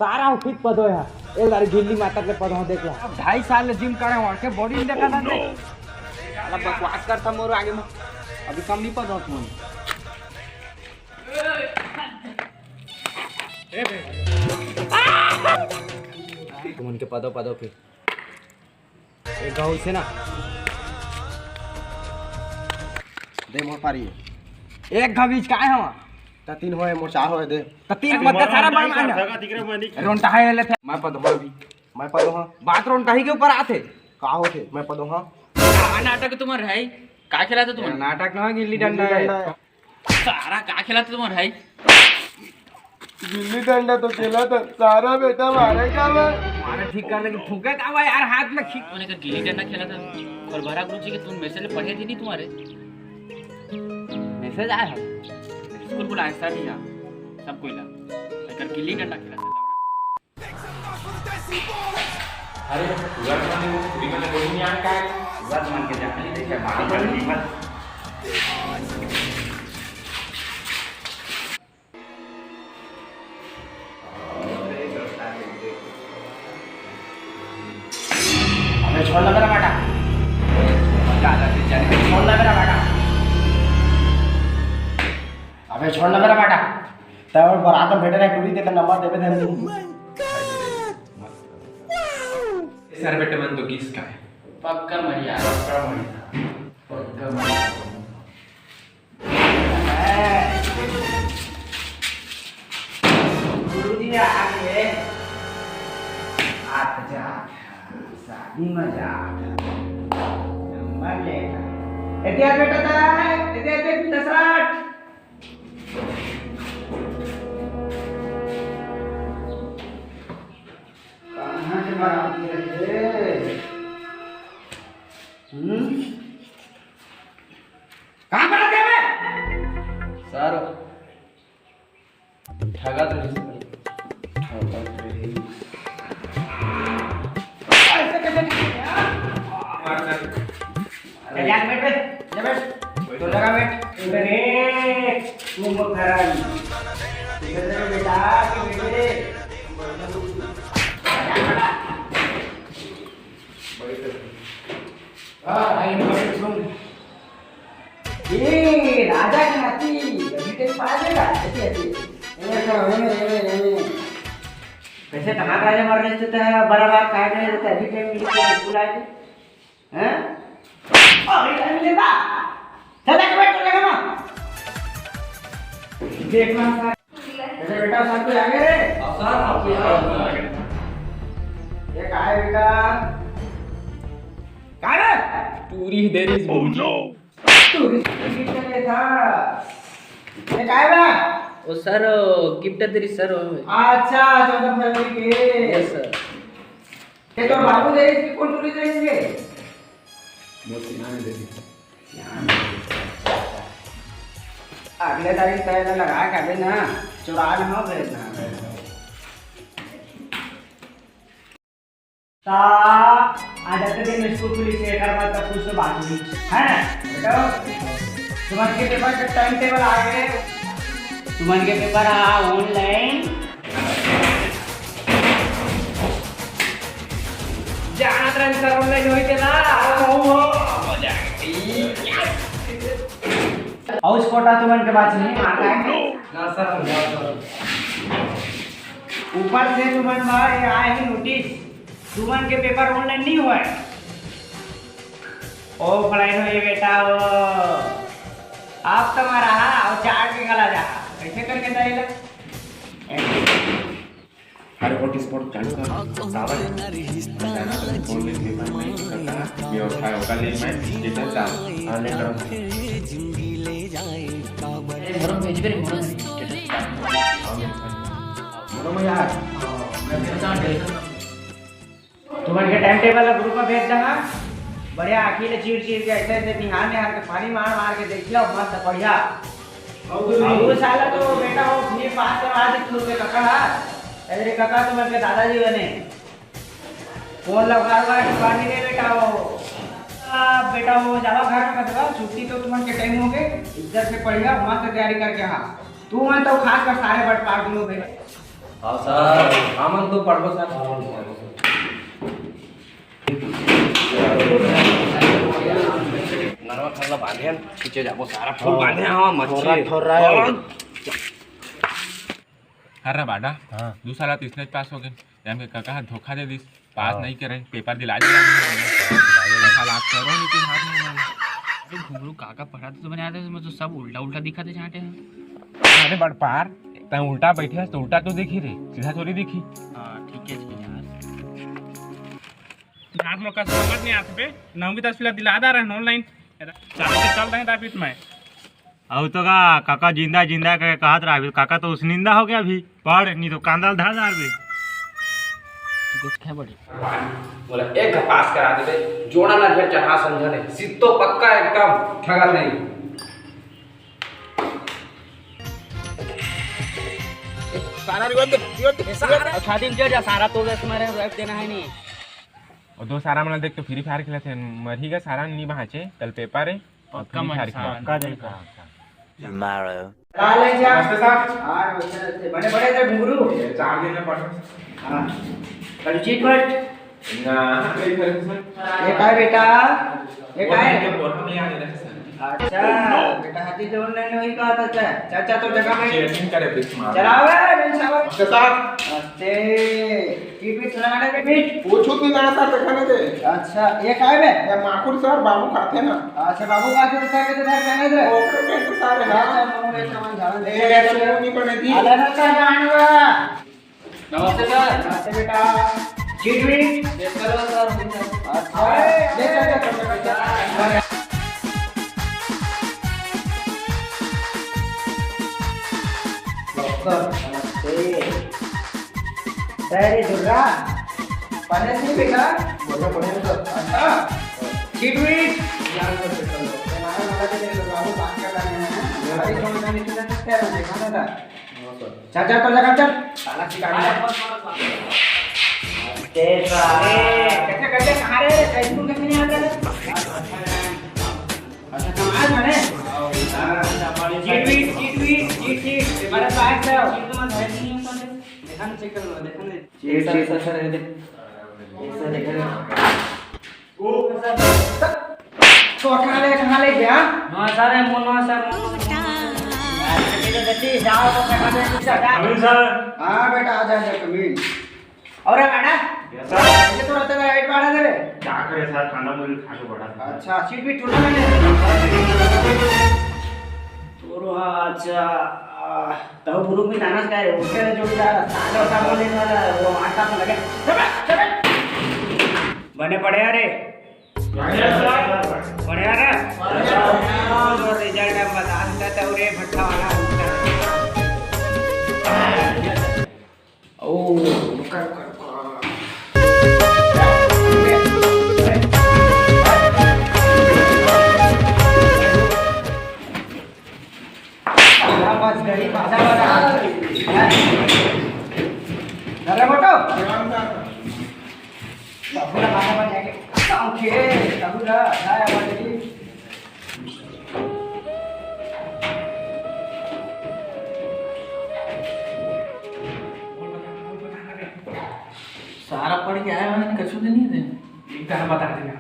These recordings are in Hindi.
सारा फिट पदो है एक दारी गिल्ली माता के पदो देख लो। अब 2.5 साल जिम करे और के बॉडी नहीं देखा था साला बकवास करता मोर आगे में अभी कम नहीं पदो तुम तुम के पदो फिर एक गाँव से ना दे मोर पारी एक घा बीच का है हम ता 3 होए मोर 4 होए दे तो 3 मत सारा बड़ मान रोंटा है ले थे मैं पद हो भी मैं पदो हां बात रोंटा ही के ऊपर आते का होते मैं पदो हां नाटक तुम्हारे है का खेलाते तुम्हारे नाटक ना गिल्ली डंडा है सारा का खेलाते तुम्हारे है गिल्ली डंडा तो खेला था सारा बेटा मारे का मारे ठीक करने की फूके था यार हाथ में खींच मैंने कहा गिल्ली डंडा खेला था और भरा गुरुजी के तुम मैसेज पढ़े थे नहीं तुम्हारे मैसेज आया है स्कूल बुलाया सर नहीं आ सब कोई ला लेकर गिल्ली डंडा खेला था अरे पूरा माने वो पूरी माने कोई नहीं आन का बात मान के जा खाली देखा बात कर मत अबे छोड़ ना मेरा बेटा गाला से चले छोड़ ना मेरा बेटा अबे छोड़ ना मेरा बेटा तब बरात में बैठे रहे टूरी देकर नंबर देबे थे सर बेटे मन तो किसका है पक्का मरिया पक्का मरिया गुरुजी ने आगे आठ जा शादी मजा नंबर लेगा इतिहास बेटा था इतिहास 10 कहाँ से मराती रहे कहाँ मराते हैं सर ठगा तो ऐसे कैसे निकले यार बैठ बैठ बैठ तो लगा बैठ इधर एक तुम खराई इधर बेटा के बेटे ये राजा की नाती बेटे पालेगा ऐसी ऐसी कैसे टमाटर राजा मर रहे थे बड़ा बाप काय नहीं रहता अभी टाइम मिलता स्कूल आए थे हैं अभी टाइम मिलेगा चला के बैठ लगा ना देखना सर बेटा सब कोई आगे रे सर आपको ये काय बेटा काय रे पूरी देर इज तू किसने था ये काय बा ओ सर गिफ्ट तेरी सर अच्छा 14 फरवरी के यस सर ये तो बाबू दे इसकी कौन टूरी देंगे अगले तारीख तय लगा के ना चुरा ना भेजना ता आज के दिन स्कूल पुलिस से कर मत कुछ बात नहीं है बेटा तुम्हारे के पेपर का टाइम टेबल आ गए तुम्हारे के पेपर ऑनलाइन जाना तरह सर ऑनलाइन होई के ना हो हाउस कोटा तुमन के बात नहीं आता है ना सर ऊपर से तुमन भाई आए ही नोटिस तुमन के पेपर ऑनलाइन नहीं हुआ है ओ ऑफलाइन हो ये बेटा वो आप तुम्हारा और चार के गला जा कैसे करके जाएगा अरे हॉट स्पॉट चालू कर सावन बोल लेते हैं मैं करता ये उठाए होगा ले मैं जितना चाह आने कर घरों भेज भी मोनो बोलो यार तुम्हारे के टाइम टेबल ग्रुप में भेज देना बढ़िया आखिर चीर चीर के ऐसे ऐसे निहार निहार के पानी मार मार के देखियो मस्त बढ़िया अब साला तो बेटा वो फिर पास करवा दे तू के काका अरे काका तुम्हारे दादाजी बने फोन लगा पानी दे बेटा वो बेटा वो जावा घर में बताओ छुट्टी तो तुम्हारे के टाइम हो गए इधर से पढ़िया मस्त तैयारी करके हाँ तू मैं तो खास कर सारे बट पार दूंगा भाई हाँ सर आमन तो पढ़ो सर नरवा थरला बांधे पीछे जाबो सारा फूल बांधे हां मच्छी ठोरा हर बाडा हाँ 2 साल तीसरे पास हो गए हम के काका धोखा दे दिस पास नहीं करे पेपर दिला दिया साल आप करो नहीं कि हाथ में अरे घुंगरू काका पढ़ाते तो बनाते तो मतलब सब उल्टा उल्टा दिखाते चाहते हैं। अरे बड़ पार तै उल्टा बैठे तो उल्टा तो देखी रे सीधा थोड़ी देखी। हाँ ठीक है यार हाथ में कस समझ नहीं आते पे नौवीं 10 दिला दा रहे ऑनलाइन चल रहे हैं दापित में अब तो का काका जिंदा जिंदा कह कहत रहा काका तो उसनिंदा हो गया अभी पढ़ नहीं तो कांदाल धार धार बे क्या बड़ी बोला एक पास करा दे जोड़ा ना फिर चढ़ा समझने सिद्धो पक्का एकदम ठगल नहीं सारा रिवाज खातिर जो जा सारा तो दस मारे रख देना है नहीं और 2 सारा मन देख तो फ्री फायर खेलते हैं मरही का सारा नहीं बहाचे कल पेपर है और पक्का फ्री फायर मरसा, पक्का जाएगा। काले जा नमस्ते साहब हां बड़े बड़े थे घुंगरू 4 दिन में पढ़ हां कल चीट पट ना नहीं करे सर ये काय बेटा ये काय के बोल हम नहीं आने रहे सर अच्छा बेटा हाथी जोड़ नहीं हुई कहा था चाचा तो जगह में चेयरिंग करे बिच मार चलावे बेन साहब नमस्ते साहब नमस्ते की भी सुनाने के बीच पूछो कि ना सर देखने दे अच्छा ये काय बे ये माकुड़ सर बाबू खाते ना अच्छा बाबू का के दिखा के दिखा कहने दे ओके पे तो सारे अच्छा हां मम्मी सामान जान दे ये नहीं बने दी अरे ना जानवा नमस्ते सर नमस्ते बेटा चिड़वी देख लो सर अच्छा देख बेटा नमस्ते तैयारी दुर्गा पढ़ने से बेटा बोलो पढ़े तो अच्छा चिड़वी यार कर बेटा हमारा वाला के देखो बाबू बात कर रहे हैं हमारी समझ में नहीं सकते हैं देखा था चाचा तो जगह चल साला सिखाड़ी ते साले कैसे कैसे कहां रे कैसे नहीं आता अच्छा समाज माने चिड़वी हमारे पास है तो मत है नहीं कौन देखा चेक कर लो देखा चीट सर दे ऐसा देखा ओ तो कहां ले गया हां सर मोनो सर जाओ तो कहां दे कुछ हटा सर हां बेटा आ जा कमीन और है बेटा यस सर ये तो रहता है हाइट बढ़ा दे क्या करे सर खाना मुझे खा के बड़ा अच्छा सीट भी टूटा मैंने तोरो अच्छा तो गुरु में नानस का उठे जोड़ीदार सादा सा बोले ना वो आटा में लगे बने पड़े अरे पड़े अरे और रिजल्ट हम बता देता तो रे भट्टा वाला ओ कर बस गरी भाषा वाला अरे मोटो बाबूला भाषा में जाके ओके बाबूला आया वाली सारा पढ़ के आया मैंने कछु तो नहीं दे एक बार बता देना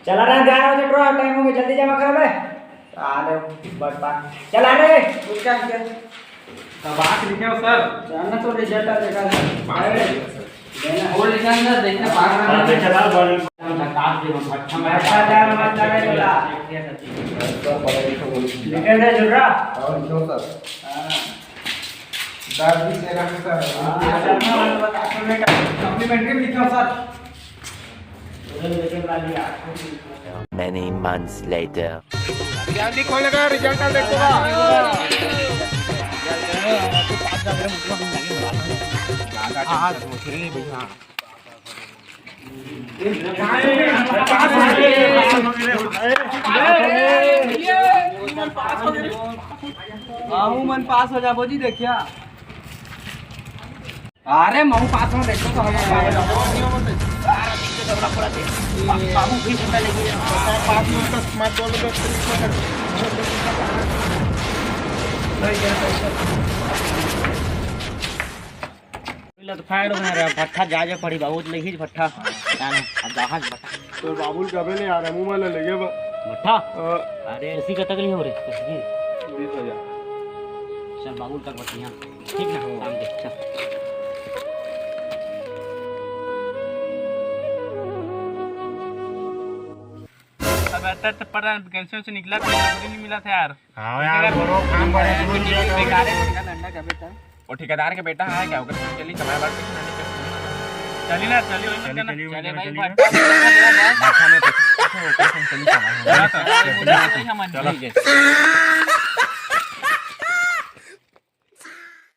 चला रहा 11 बजे ड्रॉ टाइम हो गया जल्दी जमा करो बे अरे बस बात चला रे कुछ क्या बात लिखे हो सर जाना तो रिजल्ट आ देखा देना और लिखा सर देखना पास हां तो चला बड़ी अच्छा जान मत लगे बोला लिखे दे जुड़ा और क्यों सर हां दादी से रहा सर सप्लीमेंट्री लिखा सर Many months later. जल्दी खोल का रिजल्ट देखो मन पास हो जाबो जी देखिया। अरे महू पास में देखो तो हम बाबू भी फटा लगी पास में तो स्मार्ट बोल दो तो फायर हो रहा भट्ठा जा पड़ी बहुत लगी भट्ठा जाने अब जहाज भट्ठा तो बाबुल कबे नहीं आ रहा मुंह वाला लगे बा भट्ठा अरे ऐसी का तकलीफ हो रही है 20,000 चल बाबुल तक बतिया ठीक ना काम देख चल अब आता तो पता वैकेंसी से निकला कोई नौकरी नहीं मिला था यार। हाँ यार बड़ो काम बड़े बेकार है लंडा का बेटा। वो ठेकेदार के बेटा है क्या होगा चली कमाए बात चली ना चली वही चली ना चली चले भाई चली माथा में तो चली कमाए चला तो चलो